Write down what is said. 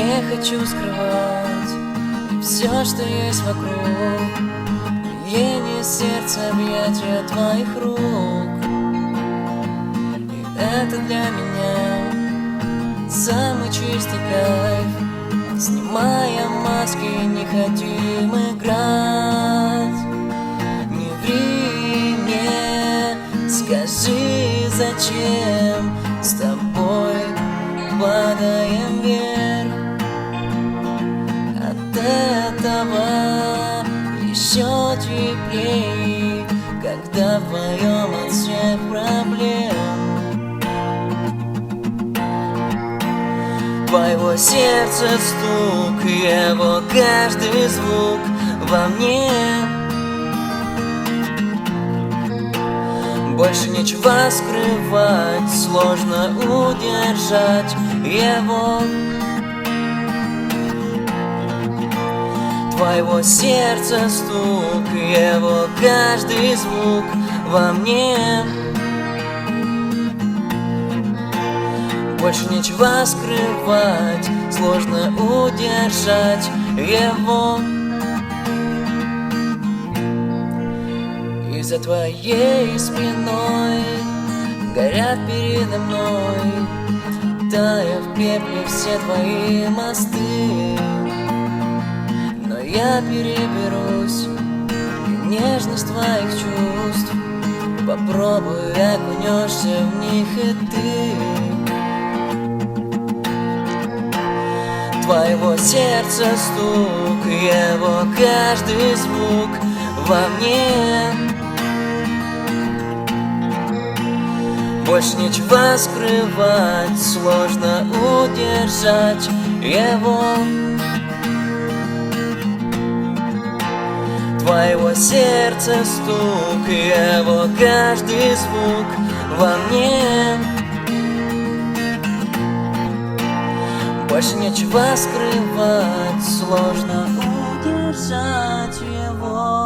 Не хочу скрывать все, что есть вокруг, биение сердца, объятия твоих рук. И это для меня самый чистый кайф. Снимая маски, не хотим играть. Не ври мне, скажи, зачем с тобой падаем вверх. От этого еще теплее, когда вдвоем от всех проблем. Твоего сердца стук, его каждый звук во мне. Больше нечего скрывать, сложно удержать его. Твоего сердца стук, его каждый звук во мне. Больше нечего скрывать, сложно удержать его. И за твоей спиной горят передо мной, тая в пепле все твои мосты. Но я переберусь, и нежность твоих чувств попробуй, окунешься в них и ты. Твоего сердца стук, его каждый звук во мне. Больше нечего скрывать, сложно удержать его. Твоего сердца стук, его каждый звук во мне. Больше нечего скрывать, сложно удержать его.